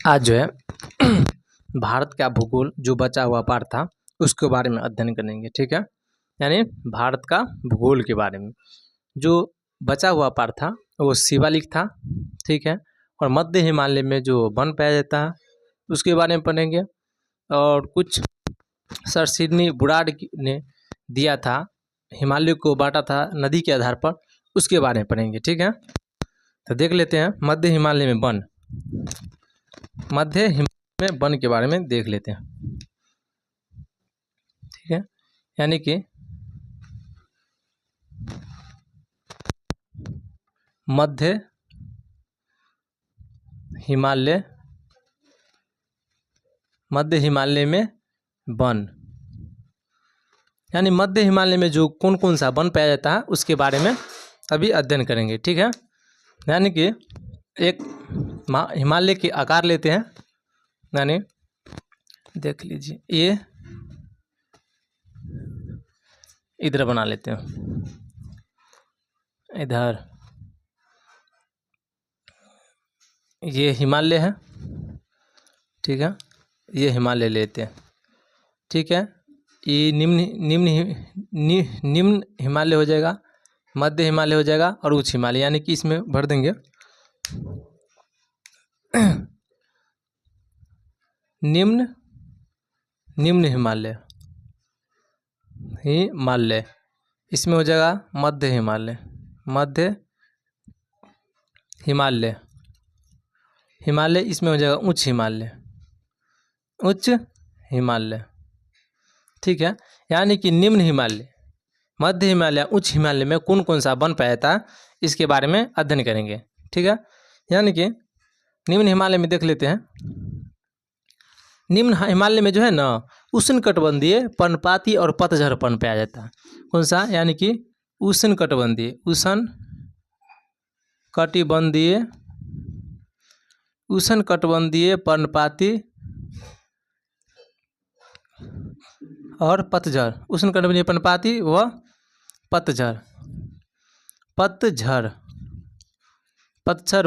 आज जो है भारत का भूगोल जो बचा हुआ पार्ट था उसके बारे में अध्ययन करेंगे। ठीक है, यानी भारत का भूगोल के बारे में जो बचा हुआ पार्ट था वो शिवालिक था। ठीक है, और मध्य हिमालय में जो वन पाया जाता है उसके बारे में पढ़ेंगे। और कुछ सर सिडनी बुराड ने दिया था, हिमालय को बांटा था नदी के आधार पर, उसके बारे में पढ़ेंगे। ठीक है, तो देख लेते हैं मध्य हिमालय में वन, मध्य हिमालय में वन के बारे में देख लेते हैं। ठीक है, यानी कि मध्य हिमालय में वन, यानी मध्य हिमालय में जो कौन कौन सा वन पाया जाता है उसके बारे में अभी अध्ययन करेंगे। ठीक है, यानी कि एक हिमालय के आकार लेते हैं, यानी देख लीजिए ये इधर बना लेते हैं, इधर ये हिमालय है। ठीक है, ये हिमालय लेते हैं। ठीक है, ये निम्न हिमालय हो जाएगा, मध्य हिमालय हो जाएगा और उच्च हिमालय, यानी कि इसमें भर देंगे निम्न हिमालय, इसमें हो जाएगा मध्य हिमालय, इसमें हो जाएगा उच्च हिमालय। ठीक है, यानी कि निम्न हिमालय, मध्य हिमालय, उच्च हिमालय में कौन कौन सा वन पाया जाता है इसके बारे में अध्ययन करेंगे। ठीक है, यानी कि निम्न हिमालय में देख लेते हैं। निम्न हिमालय में जो है ना उष्णकटिबंधीय पर्णपाती और पतझड़पन पाया जाता है। कौन सा, यानी कि उष्णकटिबंधीय पर्णपाती और पतझड़, उष्णकटिबंधीय पर्णपाती व पतझड़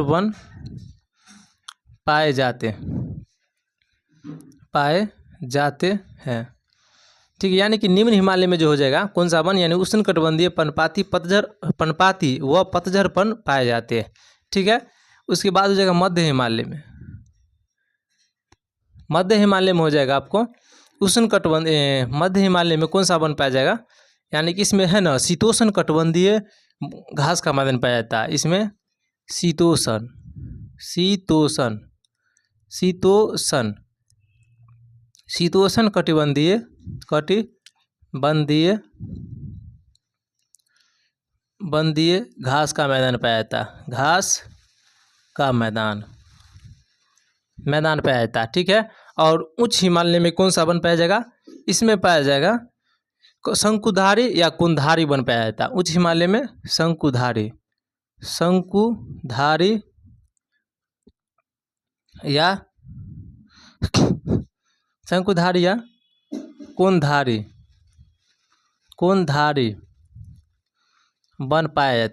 वन पाए जाते हैं। ठीक है, यानी कि निम्न हिमालय में जो हो जाएगा कौन सा वन, यानी उष्णकटिबंधीय पर्णपाती व पतझड़पन पाए जाते हैं। ठीक है, उसके बाद हो जाएगा मध्य हिमालय में हो जाएगा आपको उष्णकटिबंधीय, मध्य हिमालय में कौन सा वन पाया जाएगा, यानी कि इसमें है ना शीतोष्ण कटिबंधीय घास का मैदान पाया जाता है। इसमें शीतोष्ण कटिबंधीय घास का मैदान पाया जाता है, मैदान पाया जाता है। ठीक है, और उच्च हिमालय में कौन सा वन पाया जाएगा, इसमें पाया जाएगा शंकुधारी या कुंधारी वन पाया जाता है। उच्च हिमालय में शंकुधारी या कोंधारी वन पाए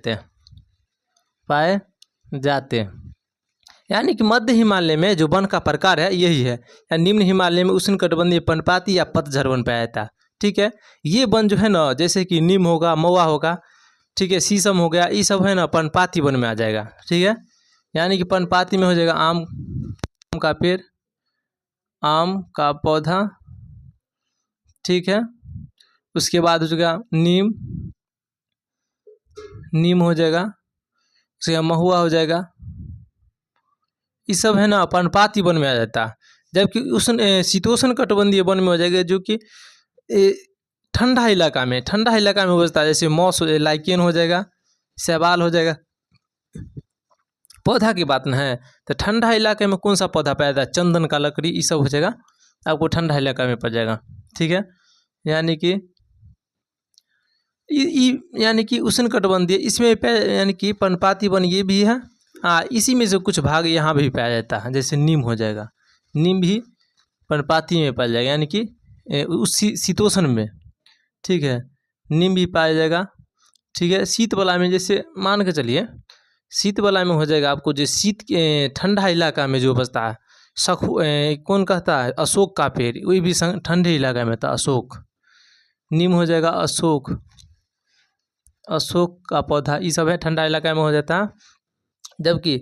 जाते हैं। यानी कि मध्य हिमालय में जो वन का प्रकार है यही है, या निम्न हिमालय में उष्णकटिबंधीय पर्णपाती या पतझड़ वन पाया जाता है। ठीक है, ये वन जो है ना, जैसे कि नीम होगा, महुआ होगा, ठीक है, शीशम हो गया, ये सब है ना पर्णपाती वन में आ जाएगा। ठीक है, यानी कि पर्णपाती में हो जाएगा आम का पेड़, आम का पौधा। ठीक है, उसके बाद हो जाएगा नीम हो जाएगा, उसके बाद महुआ हो जाएगा, ये सब है ना पर्णपाती वन में आ जाता है। जबकि शीतोष्ण कटिबंधीय वन में हो जाएगा जो कि ठंडा इलाका में बसता है, जैसे मॉस लाइकेन हो जाएगा, शैवाल हो जाएगा। पौधा की बात न है तो ठंडा इलाके में कौन सा पौधा पाया जाता है, चंदन का लकड़ी, ये सब हो जाएगा आपको ठंडा इलाका में पड़ जाएगा। ठीक है, यानी कि उष्णकटिबंधीय, इसमें यानी कि पर्णपाती वन ये भी है। इसी में से कुछ भाग यहाँ भी पाया जाता है, जैसे नीम हो जाएगा, नीम भी पर्णपाती में पाया जाएगा, यानी कि उस शीतोष्ण में। ठीक है, नीम भी पाया जाएगा। ठीक है, शीत वाला में जैसे मान के चलिए शीत वाला में हो जाएगा आपको जो ठंडा इलाका में जो बसता है कौन कहता है अशोक का पेड़, वही भी ठंडे इलाके में था अशोक। नीम हो जाएगा अशोक, अशोक का पौधा, ये सब है ठंडा इलाका में हो जाता है। जबकि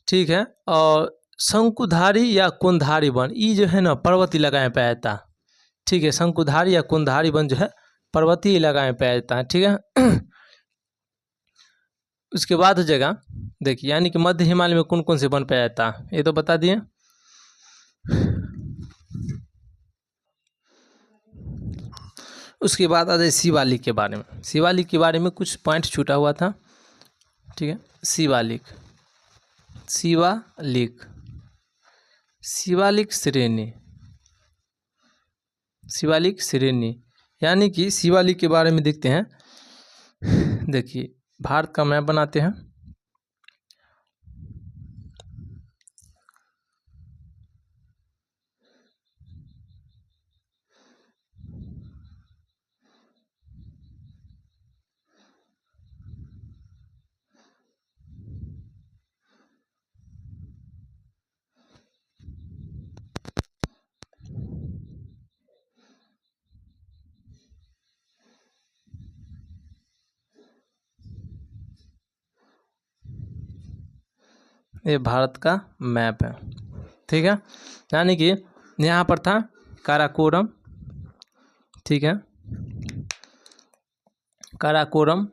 ठीक है, और शंकुधारी या कुंधारी वन, ये जो है ना पर्वतीय इलाका में पाया जाता है। ठीक है, शंकुधारी या कुंधारी वन जो है पर्वतीय इलाका में पाया जाता है। ठीक है। उसके बाद हो जाएगा देखिए, यानी कि मध्य हिमालय में कौन कौन से वन पाया जाता है, ये तो बता दिए। उसके बाद आ जाए शिवालिक के बारे में। शिवालिक के बारे में कुछ पॉइंट छूटा हुआ था। ठीक है, शिवालिक, शिवालिक, शिवालिक श्रेणी, शिवालिक श्रेणी, यानी कि शिवालिक के बारे में देखते हैं। देखिए, भारत का मैप बनाते हैं। ये भारत का मैप है। ठीक है, यानी कि यहाँ पर था काराकोरम। ठीक है, काराकोरम,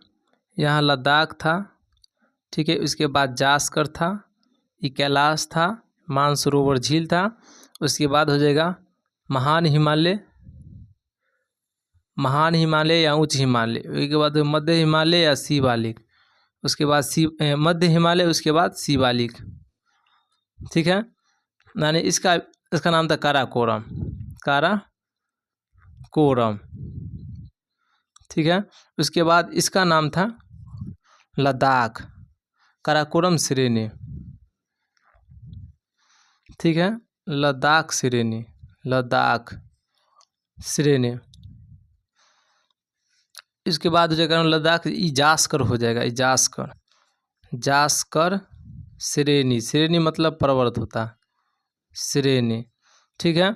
यहाँ लद्दाख था। ठीक है, उसके बाद जास्कर था, ये कैलाश था, मानसरोवर झील था। उसके बाद हो जाएगा महान हिमालय, महान हिमालय या उच्च हिमालय। उसके बाद मध्य हिमालय या शिवालिक। उसके बाद मध्य हिमालय, उसके बाद शिवालिक। ठीक है, यानी इसका नाम था काराकोरम, काराकोरम। ठीक है, उसके बाद इसका नाम था लद्दाख, काराकोरम श्रेणी। ठीक है, लद्दाख श्रेणी, लद्दाख श्रेणी। इसके बाद हो जाएगा लद्दाख इजास्कर हो जाएगा, इजास्कर, जास्कर श्रेणी, श्रेणी मतलब पर्वत होता है, श्रेणी। ठीक है,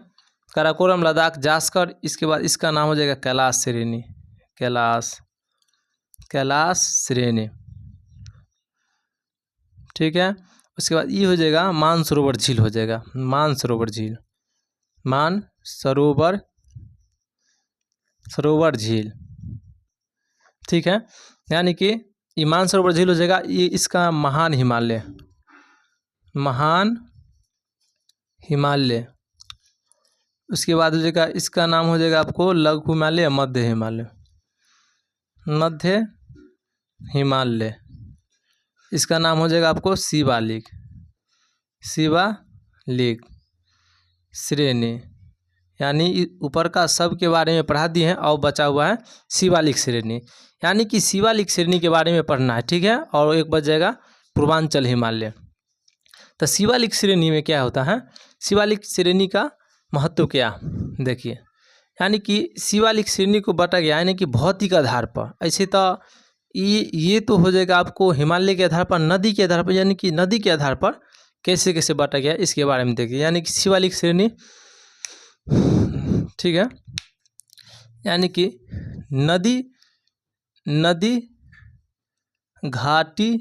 काराकोरम, लद्दाख, जास्कर। इसके बाद इसका नाम हो जाएगा कैलाश श्रेणी, कैलाश, कैलाश श्रेणी। ठीक है, उसके बाद ये हो जाएगा मानसरोवर झील हो जाएगा, मानसरोवर झील, मानसरोवर, सरोवर झील। ठीक है, यानी कि ये मानसरोवर झील हो जाएगा, ये इसका महान हिमालय, महान हिमालय। उसके बाद हो जाएगा इसका नाम हो जाएगा आपको लघु हिमालय या मध्य हिमालय, मध्य हिमालय। इसका नाम हो जाएगा आपको शिवालिक, शिवालिक श्रेणी। यानी ऊपर का सब के बारे में पढ़ा दिए हैं और बचा हुआ है शिवालिक श्रेणी, यानी कि शिवालिक श्रेणी के बारे में पढ़ना है। ठीक है, और एक बच जाएगा पूर्वांचल हिमालय। तो शिवालिक श्रेणी में क्या होता है, शिवालिक श्रेणी का महत्व क्या, देखिए, यानी कि शिवालिक श्रेणी को बांटा गया यानी कि भौतिक आधार पर। ऐसे तो ये तो हो जाएगा आपको हिमालय के आधार पर, नदी के आधार पर, यानी कि नदी के आधार पर कैसे कैसे बांटा गया इसके बारे में देखिए। यानी कि शिवालिक श्रेणी, ठीक है, यानी कि नदी घाटी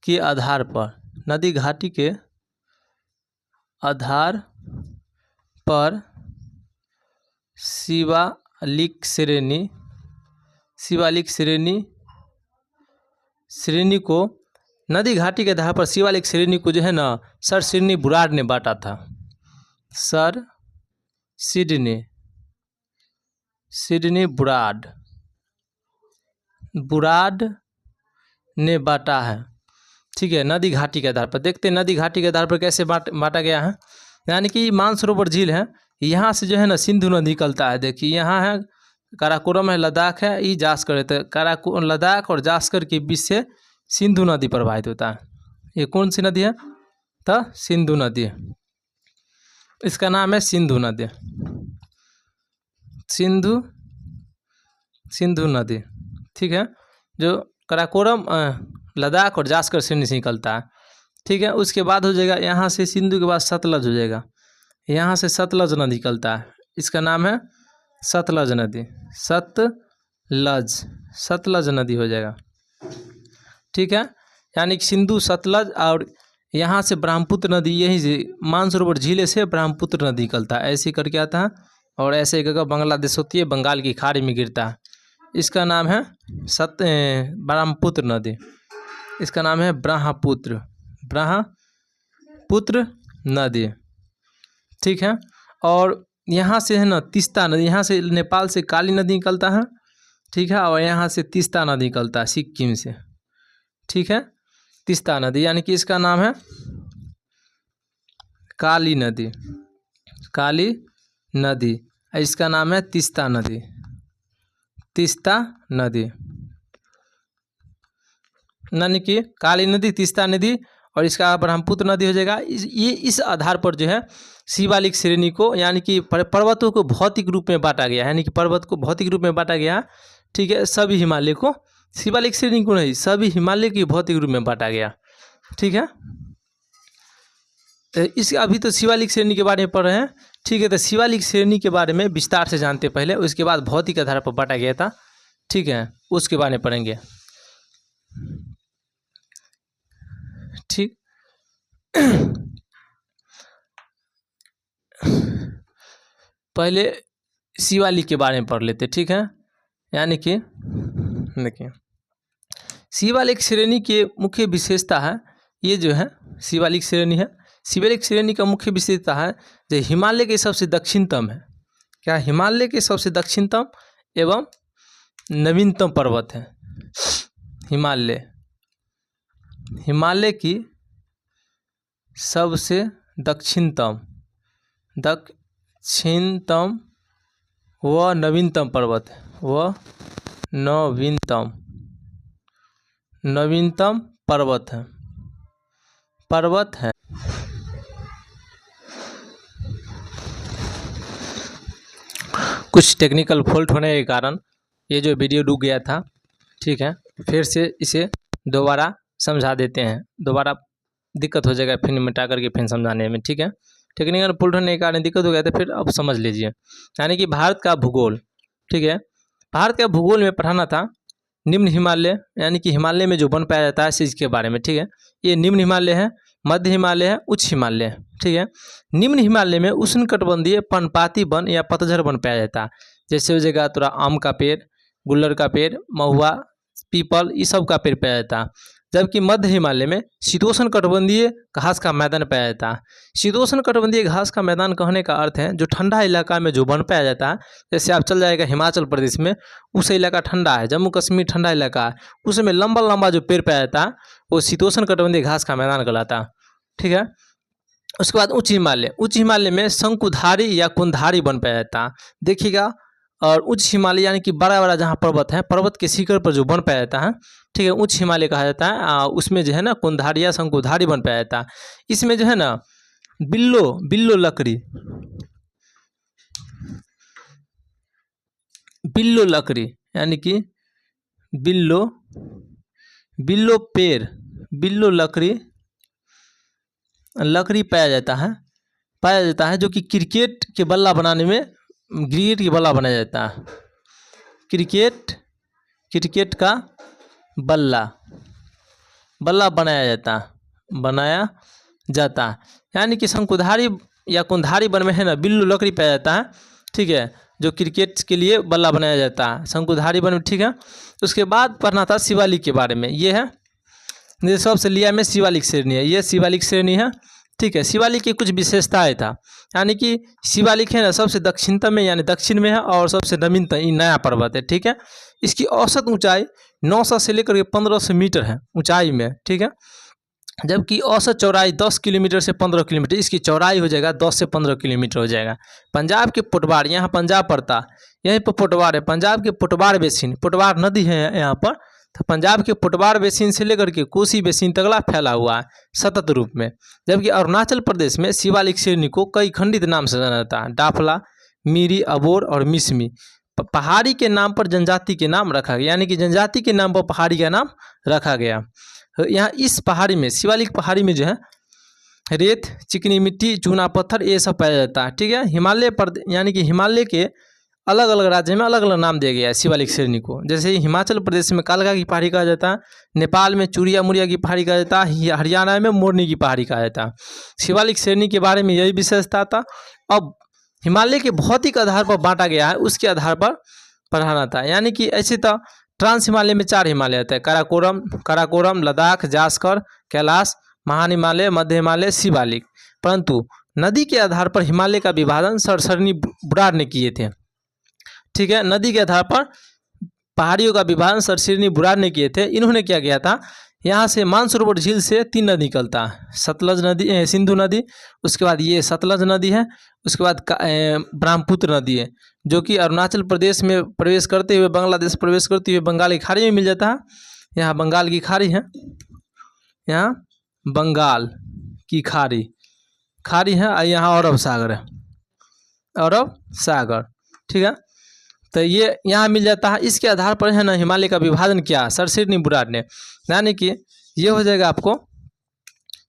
के आधार पर, नदी घाटी के आधार पर शिवालिक श्रेणी, शिवालिक श्रेणी को, नदी घाटी के आधार पर शिवालिक श्रेणी को जो है ना सर सिडनी बुराड ने बांटा था, सर सिडनी बुराड ने बांटा है। ठीक है, नदी घाटी के आधार पर देखते हैं नदी घाटी के आधार पर कैसे बांटा गया है। यानी कि मानसरोवर झील है, यहाँ से जो है ना सिंधु नदी निकलता है। देखिए, यहाँ है काराकोरम है, लद्दाख है, ये जास्कर है। तो लद्दाख और जास्कर के बीच से सिंधु नदी प्रवाहित होता है। ये कौन सी नदी है, तो सिंधु नदी है, इसका नाम है सिंधु नदी, सिंधु नदी। ठीक है, जो काराकोरम, लद्दाख और जास्कर श्रेणी से निकलता है। ठीक है। उसके बाद हो जाएगा यहाँ से सिंधु के बाद सतलज हो जाएगा, यहाँ से सतलज नदी निकलता है, इसका नाम है सतलज नदी, सतलज नदी हो जाएगा। ठीक है, यानी कि सिंधु सतलज और यहाँ से ब्रह्मपुत्र नदी, यही से मानसरोवर झीले से ब्रह्मपुत्र नदी निकलता है, ऐसे करके आता है। और ऐसे करके बांग्लादेश होती है, बंगाल की खाड़ी में गिरता है, इसका नाम है ब्रह्मपुत्र नदी, इसका नाम है ब्रह्मपुत्र नदी। ठीक है, और यहाँ से है ना तीस्ता नदी, यहाँ से नेपाल से काली नदी निकलता है। ठीक है, और यहाँ से तीस्ता नदी निकलता है सिक्किम से। ठीक है, तीस्ता नदी, यानी कि इसका नाम है काली नदी, इसका नाम है तीस्ता नदी, यानी कि काली नदी, तीस्ता नदी, और इसका ब्रह्मपुत्र नदी हो जाएगा। ये इस आधार पर जो है शिवालिक श्रेणी को, यानी कि पर्वतों को भौतिक रूप में बांटा गया है, यानी कि पर्वत को भौतिक रूप में बांटा गया। ठीक है, सभी हिमालय को, शिवालिक श्रेणी को नहीं, सभी हिमालय की भौतिक रूप में बांटा गया। ठीक है, इस अभी तो शिवालिक श्रेणी के बारे में पढ़ रहे हैं। ठीक है, तो शिवालिक श्रेणी के बारे में विस्तार से जानते पहले, उसके बाद भौतिक आधार पर बांटा गया था। ठीक है, उसके बारे में पढ़ेंगे। ठीक, पहले शिवालिक के बारे में पढ़ लेते। ठीक है, यानी कि देखिए शिवालिक श्रेणी के मुख्य विशेषता है, ये जो है शिवालिक श्रेणी है, शिवालिक श्रेणी का मुख्य विशेषता है जो हिमालय के सबसे दक्षिणतम है। क्या? हिमालय के सबसे दक्षिणतम एवं नवीनतम पर्वत है। हिमालय की सबसे दक्षिणतम व नवीनतम पर्वत है, वह नवीनतम पर्वत है। कुछ टेक्निकल फॉल्ट होने के कारण ये जो वीडियो रुक गया था। ठीक है, फिर से इसे दोबारा समझा देते हैं, दोबारा दिक्कत हो जाएगा फिर मिटा करके फिर समझाने में। ठीक है, टेक्निकल फॉल्ट होने के कारण दिक्कत हो गया था, फिर अब समझ लीजिए। यानी कि भारत का भूगोल, ठीक है, भारत का भूगोल में पढ़ाना था निम्न हिमालय, यानी कि हिमालय में जो वन पाया जाता है चीज़ के बारे में। ठीक है, ये निम्न हिमालय है, मध्य हिमालय है, उच्च हिमालय है। ठीक है, निम्न हिमालय में उष्णकटिबंधीय पर्णपाती वन या पतझड़ वन पाया जाता है, जैसे हो जाएगा थोड़ा आम का पेड़, गुल्लर का पेड़, महुआ, पीपल, ये सब का पेड़ पाया जाता है। जबकि मध्य हिमालय में शीतोष्ण कटिबंधीय घास का मैदान पाया जाता है। शीतोष्ण कटिबंधीय घास का मैदान कहने का अर्थ है जो ठंडा इलाका में जो वन पाया जाता है। जैसे आप चल जाएगा हिमाचल प्रदेश में, उस इलाका ठंडा है, जम्मू कश्मीर ठंडा इलाका है, उसमें लंबा लंबा जो पेड़ पाया जाता है वो शीतोष्ण कटिबंधीय घास का मैदान कहलाता है। ठीक है, उसके बाद उच्च हिमालय में शंकुधारी या कुंधारी वन पाया जाता है। देखिएगा, और उच्च हिमालय यानी कि बड़ा बड़ा जहाँ पर्वत है, पर्वत के शिखर पर जो वन पाया जाता है, ठीक है, उच्च हिमालय कहा जाता है। उसमें जो है ना कुंधारी या शंकुधारी वन पाया जाता है। इसमें जो है ना बिल्लो लकड़ी यानी कि बिल्लो पेड़, बिल्लो लकड़ी पाया जाता है जो कि क्रिकेट के बल्ला बनाने में, क्रिकेट की बल्ला बनाया जाता है, क्रिकेट का बल्ला बनाया जाता है। यानी कि शंकुधारी या कुंधारी वन में है ना बिल्लू लकड़ी पाया जाता है। ठीक है, जो क्रिकेट के लिए बल्ला बनाया जाता है शंकुधारी वन में। ठीक है, उसके बाद पढ़ना था शिवालिक के बारे में। ये है ये सबसे लिया में शिवालिक श्रेणी है, ये शिवालिक श्रेणी है। ठीक है, शिवालिक की कुछ विशेषताएं था, यानी कि शिवालिक है ना सबसे दक्षिणतम में, यानी दक्षिण में है, और सबसे नवीनतम ये नया पर्वत है। ठीक है, इसकी औसत ऊंचाई 900 से लेकर के 1500 मीटर है ऊंचाई में। ठीक है, जबकि औसत चौड़ाई 10 किलोमीटर से 15 किलोमीटर, इसकी चौड़ाई हो जाएगा 10 से 15 किलोमीटर हो जाएगा। पंजाब के पोटवार, यहाँ पंजाब पड़ता, यहीं पर पोटवार है, पंजाब के पोटवार बेसिन, पोटवार नदी है यहाँ पर, तो पंजाब के पोटवार बेसिन से लेकर के कोसी बेसिन तकला फैला हुआ है सतत रूप में। जबकि अरुणाचल प्रदेश में शिवालिक श्रेणी को कई खंडित नाम से जाना जाता है, डाफला, मीरी, अबोर और मिसमी। पहाड़ी के नाम पर जनजाति के नाम रखा गया, यानी कि जनजाति के नाम पर पहाड़ी का नाम रखा गया। यहाँ इस पहाड़ी में, शिवालिक पहाड़ी में जो है रेत, चिकनी मिट्टी, चूना पत्थर ये सब पाया जाता है। ठीक है, हिमालय यानी कि हिमालय के अलग अलग राज्य में अलग अलग नाम दिया गया है शिवालिक श्रेणी को। जैसे हिमाचल प्रदेश में कालका की पहाड़ी कहा जाता है, नेपाल में चूड़िया मुड़िया की पहाड़ी कहा जाता है, हरियाणा में मोरनी की पहाड़ी कहा जाता है। शिवालिक श्रेणी के बारे में यही विशेषता था। अब हिमालय के भौतिक आधार पर बांटा गया है, उसके आधार पर पढ़ाना था। यानी कि ऐसे तो ट्रांस हिमालय में 4 हिमालय आता है, काराकोरम, लद्दाख, जास्कर, कैलाश, महान हिमालय, मध्य हिमालय, शिवालिक। परंतु नदी के आधार पर हिमालय का विभाजन सर सरनी बुराड़ ने किए थे। ठीक है, नदी के आधार पर पहाड़ियों का विभाजन सर सरनी बुराड़ ने किए थे। इन्होंने क्या किया था, यहाँ से मानसरोवर झील से 3 नदी निकलता है, सतलज नदी, सिंधु नदी, उसके बाद ये सतलज नदी है, उसके बाद ब्रह्मपुत्र नदी है, जो कि अरुणाचल प्रदेश में प्रवेश करते हुए बांग्लादेश प्रवेश करते हुए बंगाल की खाड़ी में मिल जाता है। यहाँ बंगाल की खाड़ी है, यहाँ बंगाल की खाड़ी है, और यहाँ अरब सागर है, अरब सागर। ठीक है, तो ये यहाँ मिल जाता है। इसके आधार पर है ना हिमालय का विभाजन किया सर सरनी बुराड़ ने। यानी कि ये हो जाएगा आपको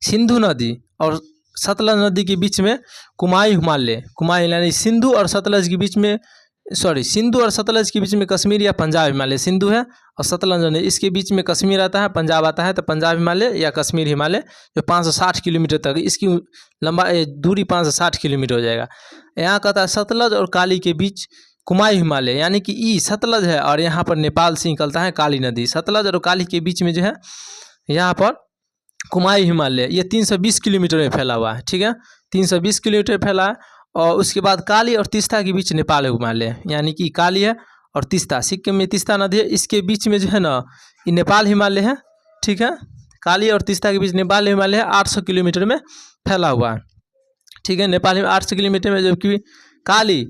सिंधु नदी और सतलज नदी के बीच में कुमाई हिमालय, कुमाई यानी सिंधु और सतलज के बीच में, सिंधु और सतलज के बीच में कश्मीर या पंजाब हिमालय, सिंधु है और सतलज नदी इसके बीच में कश्मीर आता है, पंजाब आता है, तो पंजाब हिमालय या कश्मीर हिमालय जो 560 किलोमीटर तक, इसकी लंबाई दूरी 560 किलोमीटर हो जाएगा। यहाँ कहता है सतलज और काली के बीच कुमाई हिमालय, यानी कि ई सतलज है और यहाँ पर नेपाल से निकलता है काली नदी। सतलज और काली के बीच में जो है यहाँ पर कुमाई हिमालय, ये 320 किलोमीटर में फैला हुआ है। ठीक है, 320 किलोमीटर फैला है। और उसके बाद काली और तीस्ता के बीच नेपाल हिमालय, यानी कि काली है और तीस्ता, सिक्किम में तीस्ता नदी है, इसके बीच में जो है ना ये नेपाल हिमालय है। ठीक है, काली और तीस्ता के बीच नेपाल हिमालय है, 800 किलोमीटर में फैला हुआ है। ठीक है, नेपाल में 800 किलोमीटर में, जबकि काली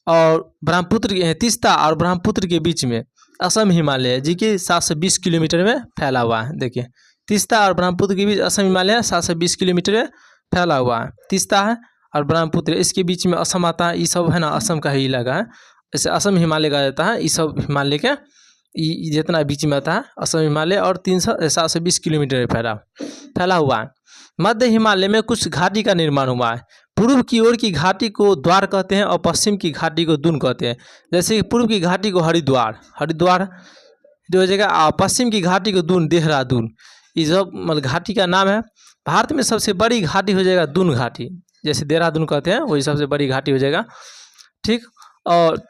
और ब्रह्मपुत्र, तीस्ता और ब्रह्मपुत्र के बीच में असम हिमालय है, जी कि 720 किलोमीटर में फैला हुआ है। देखिए, तीस्ता और ब्रह्मपुत्र के बीच असम हिमालय है, 720 किलोमीटर में फैला हुआ है। तीस्ता है और ब्रह्मपुत्र, इसके बीच में असम आता है। ये सब है ना असम का ही इलाका है, जैसे असम हिमालय का जाता है। ये सब हिमालय के जितना बीच में आता है असम हिमालय, और 720 किलोमीटर फैला हुआ है। मध्य हिमालय में कुछ घाटी का निर्माण हुआ है। पूर्व की ओर की घाटी को द्वार कहते हैं और पश्चिम की घाटी को दून कहते हैं। जैसे कि पूर्व की घाटी को हरिद्वार जो हो जाएगा, पश्चिम की घाटी को दून, देहरादून। ये सब मतलब घाटी का नाम है। भारत में सबसे बड़ी घाटी हो जाएगा दून घाटी, जैसे देहरादून कहते हैं वही सबसे बड़ी घाटी हो जाएगा। ठीक, और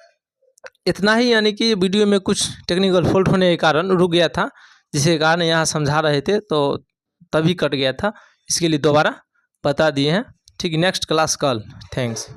इतना ही, यानी कि वीडियो में कुछ टेक्निकल फॉल्ट होने के कारण रुक गया था, जिसके कारण यहाँ समझा रहे थे तो तभी कट गया था, इसके लिए दोबारा बता दिए हैं। ठीक, नेक्स्ट क्लास कल। थैंक्स।